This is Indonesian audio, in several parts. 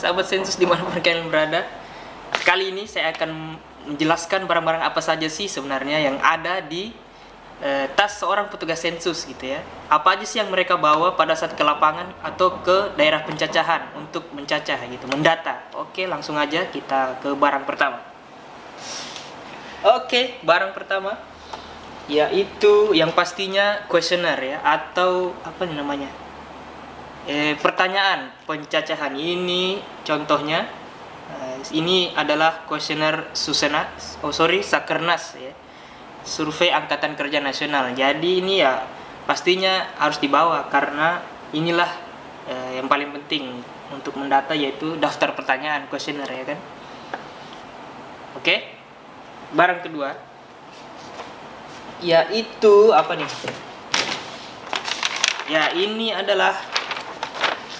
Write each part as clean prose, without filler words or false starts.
Sahabat sensus dimanapun kalian berada, kali ini saya akan menjelaskan barang-barang apa saja sih sebenarnya yang ada di tas seorang petugas sensus gitu ya. Apa aja sih yang mereka bawa pada saat ke lapangan atau ke daerah pencacahan untuk mencacah gitu, mendata. Oke, langsung aja kita ke barang pertama. Oke, barang pertama yaitu yang pastinya kuesioner ya, atau apa nih namanya? Pertanyaan pencacahan. Ini contohnya, ini adalah kuesioner Sakernas ya, Survei Angkatan Kerja Nasional. Jadi ini ya pastinya harus dibawa karena inilah yang paling penting untuk mendata, yaitu daftar pertanyaan kuesioner ya kan. Oke, barang kedua yaitu apa nih? Ya, ini adalah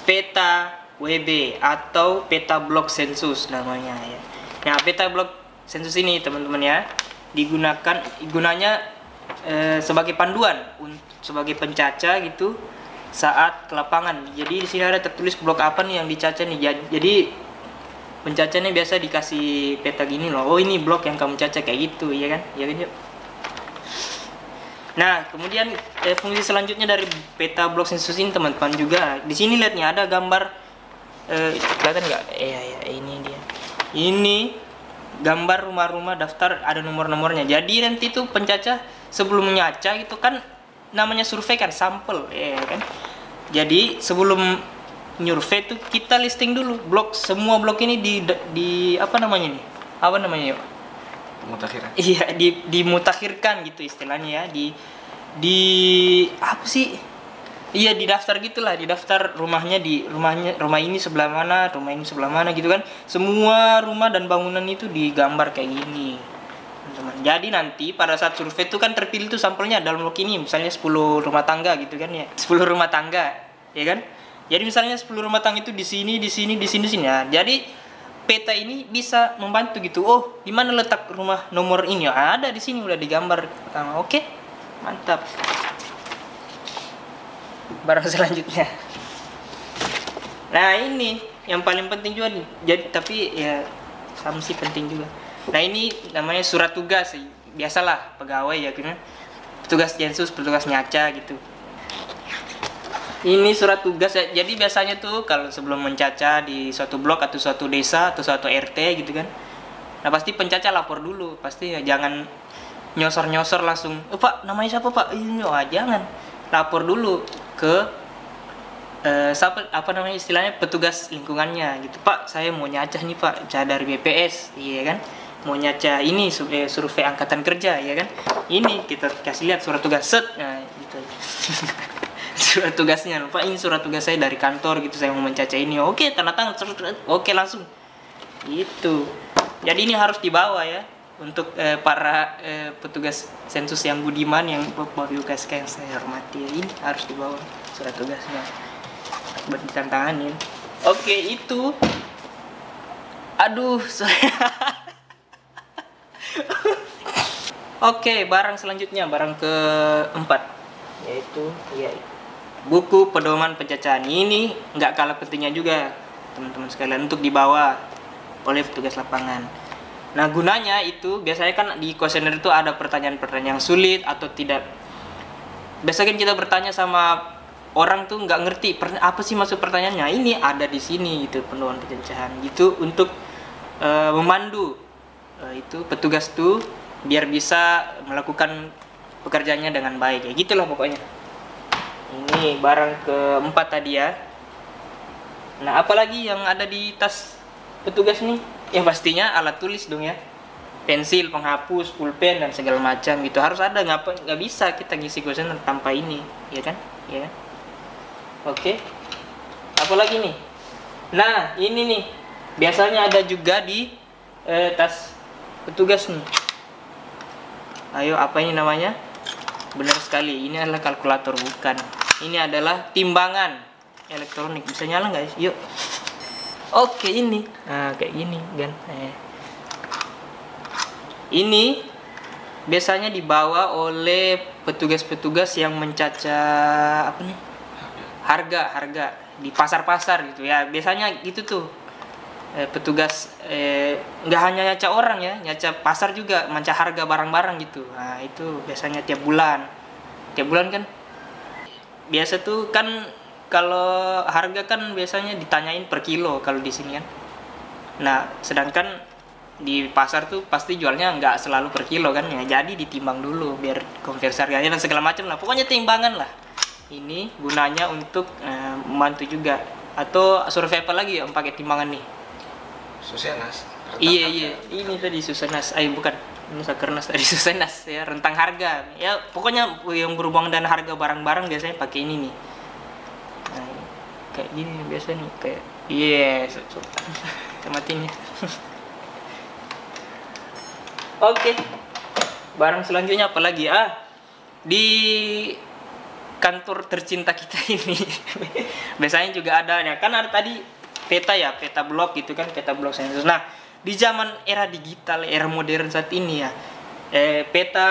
peta WB atau peta blok sensus namanya ya. Nah, peta blok sensus ini teman-teman ya gunanya sebagai panduan sebagai pencaca gitu saat ke lapangan. Jadi di sini ada tertulis blok apa nih yang dicaca nih. Jadi pencacanya biasa dikasih peta gini loh. Oh, ini blok yang kamu caca kayak gitu ya kan? Ya kan, yuk. Nah, kemudian fungsi selanjutnya dari peta blok sensus ini teman-teman juga. Di sini lihatnya ada gambar, kelihatan nggak? Ya, ini dia. Ini gambar rumah-rumah daftar, ada nomor-nomornya. Jadi nanti tuh pencacah sebelum menyaca gitu kan, namanya survei kan, sampel, ya kan. Jadi sebelum nyurvei tuh kita listing dulu semua blok ini di apa namanya nih? Apa namanya yuk? Mutakhir. Iya, dimutakhirkan gitu istilahnya ya, di apa sih? Iya, di daftar gitulah, di daftar rumah ini sebelah mana, rumah ini sebelah mana gitu kan. Semua rumah dan bangunan itu digambar kayak gini, teman-teman. Jadi nanti pada saat survei itu kan terpilih tuh sampelnya dalam blok ini, misalnya 10 rumah tangga gitu kan ya. 10 rumah tangga, ya kan? Jadi misalnya 10 rumah tangga itu di sini. Ya. Jadi peta ini bisa membantu gitu. Oh, di mana letak rumah nomor ini? Ada di sini, udah digambar pertama. Oke, mantap. Barang selanjutnya. Nah, ini yang paling penting juga nih. Jadi tapi ya sama sih penting juga. Nah, ini namanya surat tugas. Biasalah pegawai ya kan. Petugas sensus, petugas nyaca gitu. Ini surat tugas ya. Jadi biasanya tuh kalau sebelum mencaca di suatu blok atau suatu desa atau suatu RT gitu kan. Nah, pasti pencaca lapor dulu. Pasti ya, jangan nyosor-nyosor langsung. Pak, namanya siapa, Pak? Jangan. Lapor dulu ke apa namanya istilahnya, petugas lingkungannya gitu. Pak, saya mau nyacah nih, Pak. Nyacah dari BPS, iya kan? Mau nyacah ini survei angkatan kerja, ya kan? Ini kita kasih lihat surat tugas set. Nah, gitu. Surat tugasnya, lupa ini surat tugas saya dari kantor gitu, saya mau mencaca ini. Oke, tanda tangan, oke langsung itu. Jadi ini harus dibawa ya untuk para petugas sensus yang budiman, yang Bapak Ibu yang saya hormati. Ini harus dibawa surat tugasnya buat ditantanganin. Oke, itu. Aduh, Oke, barang selanjutnya, barang keempat, yaitu buku pedoman pencacahan. Ini nggak kalah pentingnya juga teman-teman sekalian untuk dibawa oleh petugas lapangan. Nah, gunanya itu biasanya kan di kuesioner itu ada pertanyaan-pertanyaan yang sulit atau tidak. Biasanya kan kita bertanya sama orang tuh nggak ngerti apa sih maksud pertanyaannya. Ini ada di sini gitu, pedoman pencacahan gitu, untuk memandu itu petugas tuh biar bisa melakukan pekerjaannya dengan baik. Ya gitulah pokoknya. Ini barang keempat tadi ya. Nah, apalagi yang ada di tas petugas nih? Ya pastinya alat tulis dong ya. Pensil, penghapus, pulpen dan segala macam gitu. Harus ada, nggak bisa kita ngisi kuesioner tanpa ini, ya kan? Ya. Oke. Apalagi nih? Nah, ini nih. Biasanya ada juga di tas petugas nih. Ayo, apa ini namanya? Benar sekali, ini adalah kalkulator, bukan. Ini adalah timbangan elektronik. Bisa nyala guys? Yuk. Oke, ini. Nah, kayak gini kan. Ini biasanya dibawa oleh petugas-petugas yang mencaca apa nih? Harga di pasar-pasar gitu ya. Biasanya gitu tuh. Petugas nggak hanya nyaca orang ya, nyaca pasar juga, mencaca harga barang-barang gitu. Nah, itu biasanya tiap bulan kan biasa tuh kan. Kalau harga kan biasanya ditanyain per kilo kalau di sini kan. Nah, sedangkan di pasar tuh pasti jualnya nggak selalu per kilo kan ya, jadi ditimbang dulu biar konversi harganya dan segala macam lah, pokoknya timbangan lah. Ini gunanya untuk membantu juga. Atau survei apa lagi yang pakai timbangan nih? Susenas. Iya, ini tadi Susenas. Bukan, ini Sakernas tadi Susenas ya, rentang harga. Ya, pokoknya yang berhubungan dengan harga barang-barang biasanya pakai ini nih. Nah, kayak gini nih biasanya nih, kayak matiin ya. Oke. Barang selanjutnya apa lagi? Di kantor tercinta kita ini. Biasanya juga ada ya. Kan ada tadi peta ya, peta blok gitu kan, peta blok sensus. Nah, di zaman era digital, era modern saat ini ya, peta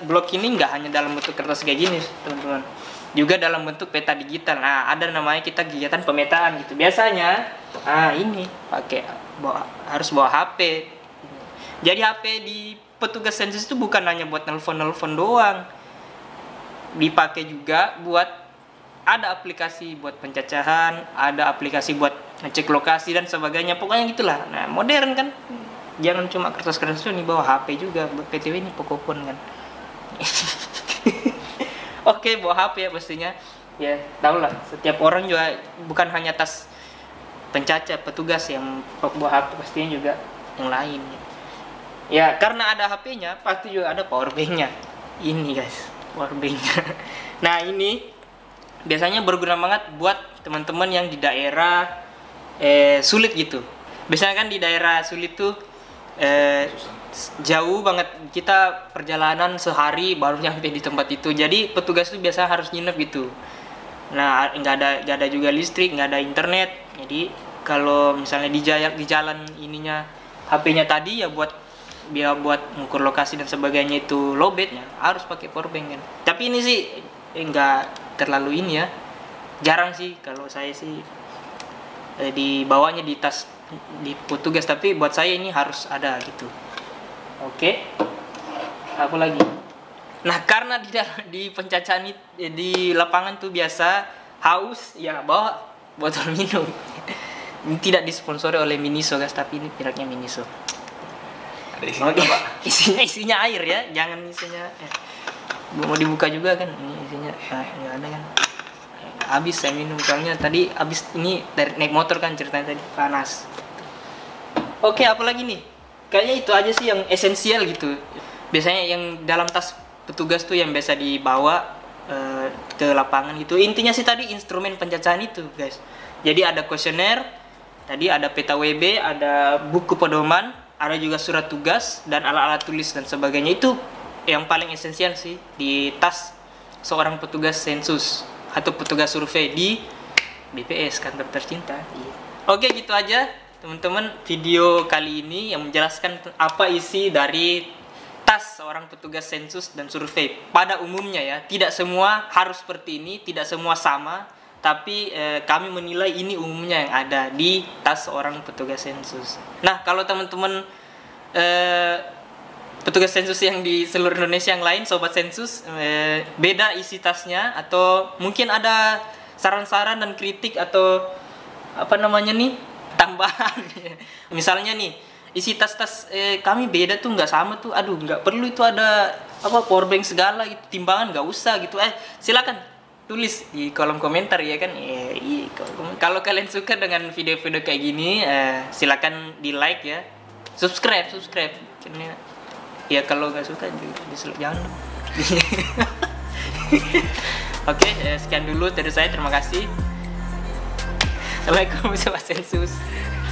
blok ini nggak hanya dalam bentuk kertas kayak gini, teman-teman. Juga dalam bentuk peta digital. Nah, ada namanya kita kegiatan pemetaan gitu. Biasanya, ini harus bawa HP. Jadi HP di petugas sensus itu bukan hanya buat nelpon doang. Dipakai juga buat ada aplikasi buat pencacahan, ada aplikasi buat ngecek lokasi dan sebagainya. Pokoknya gitulah. Nah, modern kan. Jangan cuma kertas-kertas ini, bawa HP juga. Buat PTW ini pokokpun kan. Oke, bawa HP ya pastinya. Ya, tau lah. Setiap orang juga bukan hanya tas pencaca petugas yang bawa HP, pastinya juga yang lain. Ya, karena ada HP-nya, pasti juga ada power bank-nya. Ini guys, power bank-nya. Nah, ini biasanya berguna banget buat teman-teman yang di daerah sulit gitu. Biasanya kan di daerah sulit tuh jauh banget, kita perjalanan sehari baru nyampe di tempat itu. Jadi petugas tuh biasa harus nginep gitu. Nah, nggak ada juga listrik, nggak ada internet. Jadi kalau misalnya di jalan ininya HP-nya tadi ya buat mengukur lokasi dan sebagainya itu lowbatnya harus pakai powerbank kan. Tapi ini sih nggak terlalu ini ya, jarang sih kalau saya sih dibawanya di tas di petugas, tapi buat saya ini harus ada gitu. Oke, apa lagi? Nah, karena di pencacahan di lapangan tuh biasa haus ya, bawa botol minum. Ini tidak disponsori oleh Miniso guys, tapi ini mereknya Miniso. Ada isinya Pak? Isinya air ya, jangan isinya mau dibuka juga kan, ini isinya nggak ada kan. Habis saya minum, soalnya tadi habis ini dari naik motor kan, ceritanya tadi panas. Oke, apalagi nih? Kayaknya itu aja sih yang esensial gitu. Biasanya yang dalam tas petugas tuh yang biasa dibawa ke lapangan gitu. Intinya sih tadi instrumen pencacahan itu guys. Jadi ada kuesioner, tadi ada peta WB, ada buku pedoman, ada juga surat tugas dan alat-alat tulis dan sebagainya. Itu yang paling esensial sih di tas seorang petugas sensus atau petugas survei di BPS, kantor tercinta. Oke, gitu aja teman-teman video kali ini yang menjelaskan apa isi dari tas seorang petugas sensus dan survei pada umumnya ya. Tidak semua harus seperti ini, tidak semua sama, tapi kami menilai ini umumnya yang ada di tas seorang petugas sensus. Nah, kalau teman-teman petugas sensus yang di seluruh Indonesia yang lain, sobat sensus, beda isi tasnya atau mungkin ada saran-saran dan kritik atau apa namanya nih, tambahan. Misalnya nih, isi tas-tas kami beda tuh, nggak sama tuh. Aduh, nggak perlu itu ada apa powerbank segala gitu, timbangan nggak usah gitu. Silakan tulis di kolom komentar ya kan. Iya, kalau kalian suka dengan video-video kayak gini, silakan di like ya, subscribe. Ya kalau nggak suka jangan. Oke, sekian dulu dari saya, terima kasih. Assalamualaikum warahmatullahi wabarakatuh.